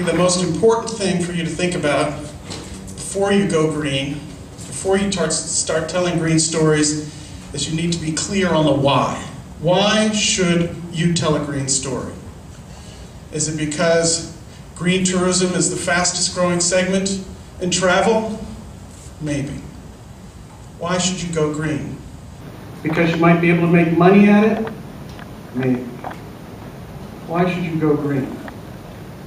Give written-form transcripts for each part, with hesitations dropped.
think the most important thing for you to think about before you go green, before you start telling green stories, is you need to be clear on the why. Why should you tell a green story? Is it because green tourism is the fastest growing segment in travel? Maybe. Why should you go green? Because you might be able to make money at it? Maybe. Why should you go green?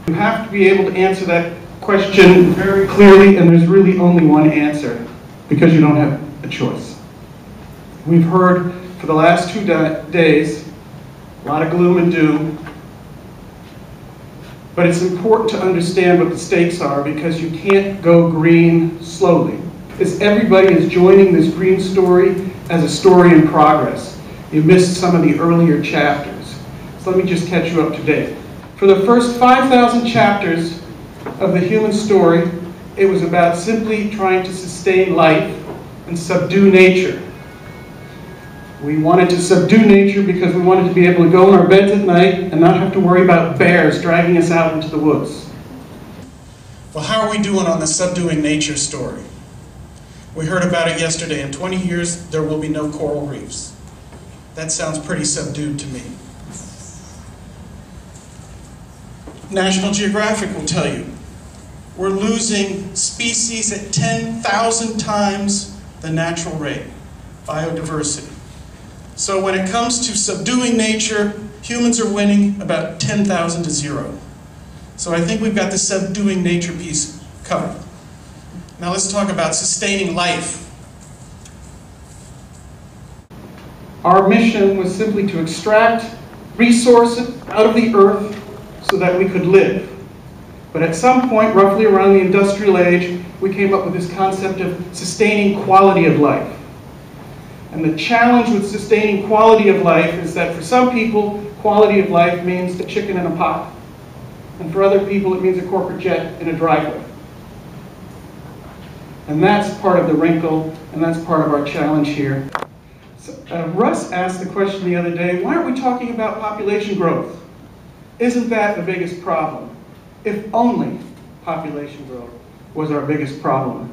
You have to be able to answer that question very clearly, and there's really only one answer, because you don't have a choice. We've heard for the last 2 days a lot of gloom and doom, but it's important to understand what the stakes are, because you can't go green slowly. Because everybody is joining this green story as a story in progress. You missed some of the earlier chapters. So let me just catch you up to date. For the first 5,000 chapters of the human story, it was about simply trying to sustain life and subdue nature. We wanted to subdue nature because we wanted to be able to go in our beds at night and not have to worry about bears dragging us out into the woods. Well, how are we doing on the subduing nature story? We heard about it yesterday. In 20 years, there will be no coral reefs. That sounds pretty subdued to me. National Geographic will tell you we're losing species at 10,000 times the natural rate, biodiversity. So when it comes to subduing nature, humans are winning about 10,000 to 0. So I think we've got the subduing nature piece covered. Now let's talk about sustaining life. Our mission was simply to extract resources out of the earth so that we could live. But at some point, roughly around the industrial age, we came up with this concept of sustaining quality of life. And the challenge with sustaining quality of life is that for some people, quality of life means a chicken in a pot. And for other people, it means a corporate jet in a driveway. And that's part of the wrinkle, and that's part of our challenge here. So, Russ asked the question the other day, why aren't we talking about population growth? Isn't that the biggest problem? If only population growth was our biggest problem.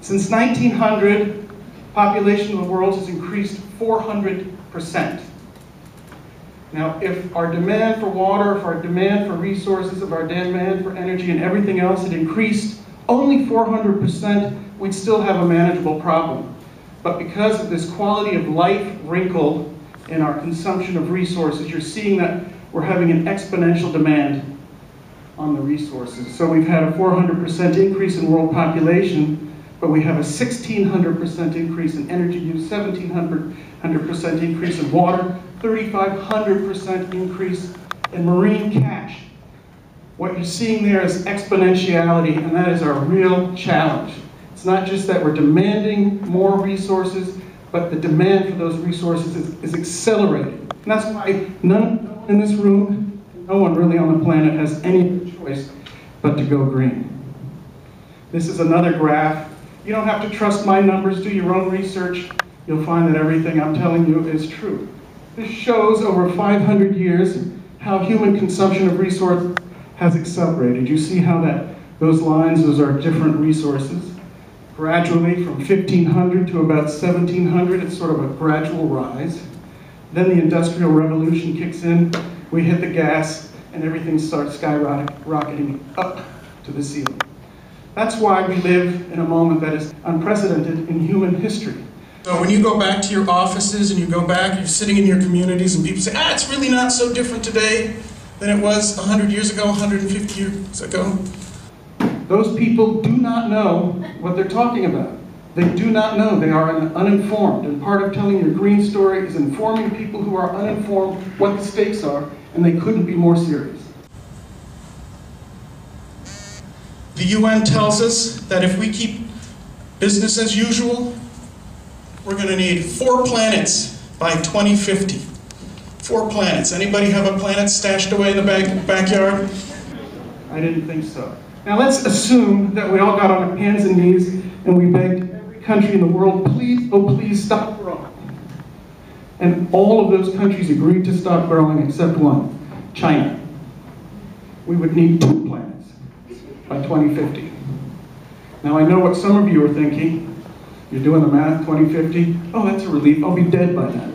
Since 1900, population of the world has increased 400%. Now, if our demand for water, if our demand for resources, if our demand for energy and everything else had increased only 400%, we'd still have a manageable problem. But because of this quality of life wrinkle in our consumption of resources, you're seeing that we're having an exponential demand on the resources. So we've had a 400% increase in world population, but we have a 1,600% increase in energy use, 1,700% increase in water, 3,500% increase in marine cash. What you're seeing there is exponentiality, and that is our real challenge. It's not just that we're demanding more resources, but the demand for those resources is accelerating. And that's why none in this room, no one really on the planet has any choice but to go green. This is another graph. You don't have to trust my numbers, do your own research. You'll find that everything I'm telling you is true. This shows over 500 years how human consumption of resources has accelerated. You see how those lines, those are different resources. Gradually, from 1500 to about 1700, it's sort of a gradual rise. Then the Industrial Revolution kicks in, we hit the gas, and everything starts skyrocketing up to the ceiling. That's why we live in a moment that is unprecedented in human history. So when you go back to your offices and you go back, you're sitting in your communities and people say, it's really not so different today than it was 100 years ago, 150 years ago. Those people do not know what they're talking about. They do not know. They are uninformed. And part of telling your green story is informing people who are uninformed what the stakes are, and they couldn't be more serious. The UN tells us that if we keep business as usual, we're going to need 4 planets by 2050. 4 planets. Anybody have a planet stashed away in the backyard? I didn't think so. Now let's assume that we all got on our hands and knees and we begged every country in the world, please, oh please, stop growing. And all of those countries agreed to stop growing except one, China. We would need 2 planets. by 2050. Now I know what some of you are thinking. You're doing the math, 2050? Oh, that's a relief, I'll be dead by then.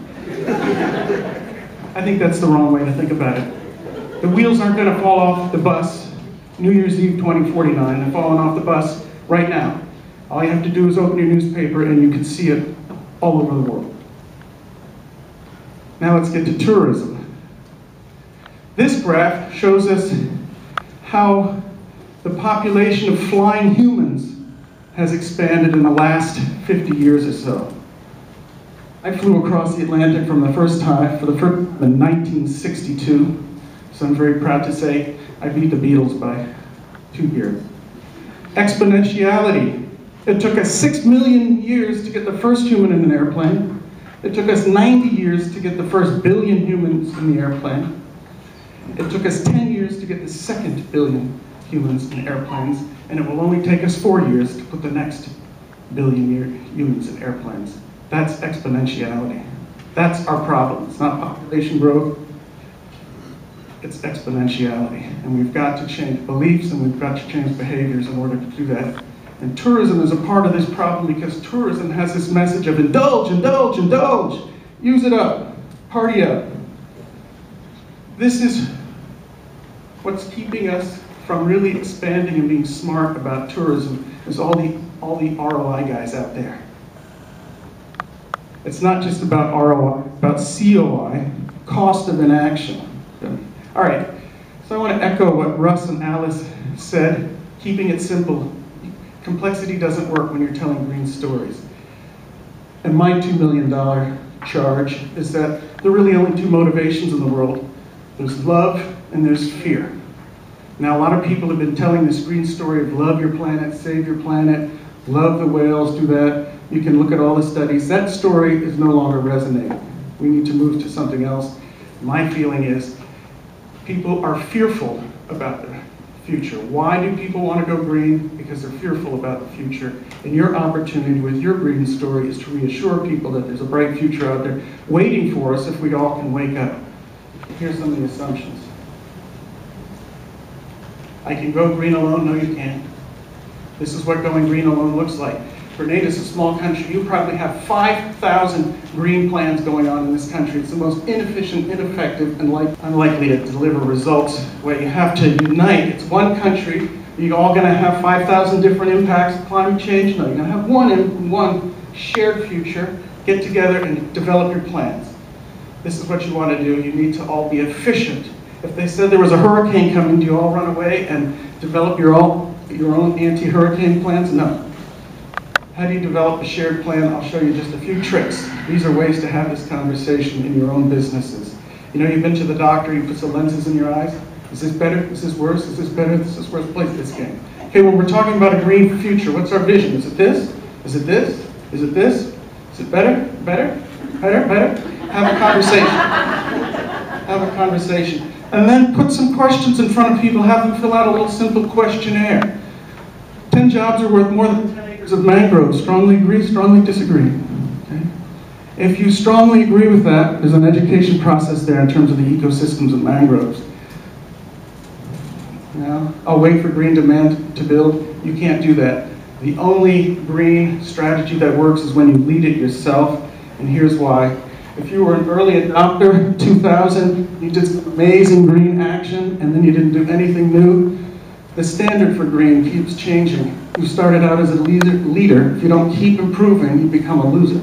I think that's the wrong way to think about it. The wheels aren't gonna fall off the bus New Year's Eve 2049. They're falling off the bus right now. All you have to do is open your newspaper and you can see it all over the world. Now let's get to tourism. This graph shows us how the population of flying humans has expanded in the last 50 years or so. I flew across the Atlantic for the first time in 1962, so I'm very proud to say I beat the Beatles by 2 years. Exponentiality. It took us 6 million years to get the first human in an airplane. It took us 90 years to get the first billion humans in the airplane. It took us 10 years to get the second billion humans in airplanes, and it will only take us 4 years to put the next billion humans in airplanes. That's exponentiality. That's our problem. It's not population growth, it's exponentiality. And we've got to change beliefs and we've got to change behaviors in order to do that. And tourism is a part of this problem because tourism has this message of indulge, indulge, indulge. Use it up, party up. This is what's keeping us from really expanding and being smart about tourism, is all the ROI guys out there. It's not just about ROI, it's about COI, cost of inaction. All right, so I want to echo what Russ and Alice said, keeping it simple. Complexity doesn't work when you're telling green stories. And my $2 million charge is that there are really only two motivations in the world. There's love and there's fear. Now, a lot of people have been telling this green story of love your planet, save your planet, love the whales, do that. You can look at all the studies. That story is no longer resonating. We need to move to something else. My feeling is people are fearful about the future. Why do people want to go green? Because they're fearful about the future. And your opportunity with your green story is to reassure people that there's a bright future out there waiting for us if we all can wake up. Here's some of the assumptions. I can go green alone? No, you can't. This is what going green alone looks like. Grenada is a small country. You probably have 5,000 green plans going on in this country. It's the most inefficient, ineffective, and unlikely to deliver results. Where you have to unite. It's one country. You're all going to have 5,000 different impacts of climate change? No, you're going to have one shared future. Get together and develop your plans. This is what you want to do. You need to all be efficient. If they said there was a hurricane coming, do you all run away and develop your own anti-hurricane plans? No. How do you develop a shared plan? I'll show you just a few tricks. These are ways to have this conversation in your own businesses. You know, you've been to the doctor, you put some lenses in your eyes. Is this better? Is this worse? Is this better? Is this worse? Play this game. Okay, when we're talking about a green future, what's our vision? Is it this? Is it this? Is it this? Is it better? Better? Better? Better? Have a conversation. Have a conversation. And then put some questions in front of people. Have them fill out a little simple questionnaire. 10 jobs are worth more than 10 acres of mangroves. Strongly agree, strongly disagree. Okay? If you strongly agree with that, there's an education process there in terms of the ecosystems of mangroves. Now, I'll wait for green demand to build. You can't do that. The only green strategy that works is when you lead it yourself, and here's why. If you were an early adopter, 2000, you did some amazing green action, and then you didn't do anything new, the standard for green keeps changing. You started out as a leader. If you don't keep improving, you become a loser.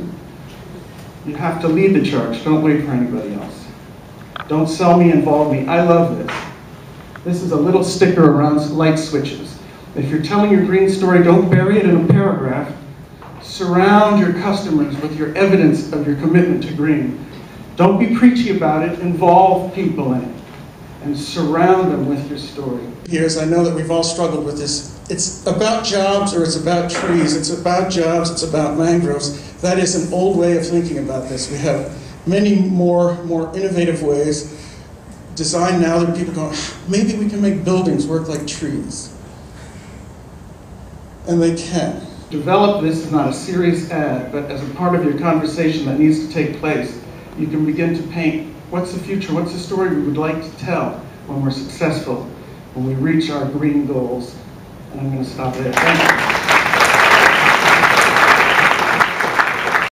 You have to lead the charge. Don't wait for anybody else. Don't sell me, involve me. I love this. This is a little sticker around light switches. If you're telling your green story, don't bury it in a paragraph. Surround your customers with your evidence of your commitment to green. Don't be preachy about it. Involve people in it. And surround them with your story. Years, I know that we've all struggled with this. It's about jobs or it's about trees. It's about jobs, it's about mangroves. That is an old way of thinking about this. We have many more innovative ways designed now that people go, maybe we can make buildings work like trees. And they can. Develop this is not a serious ad, but as a part of your conversation that needs to take place, you can begin to paint what's the future, what's the story we would like to tell when we're successful, when we reach our green goals. And I'm going to stop there. Thank you.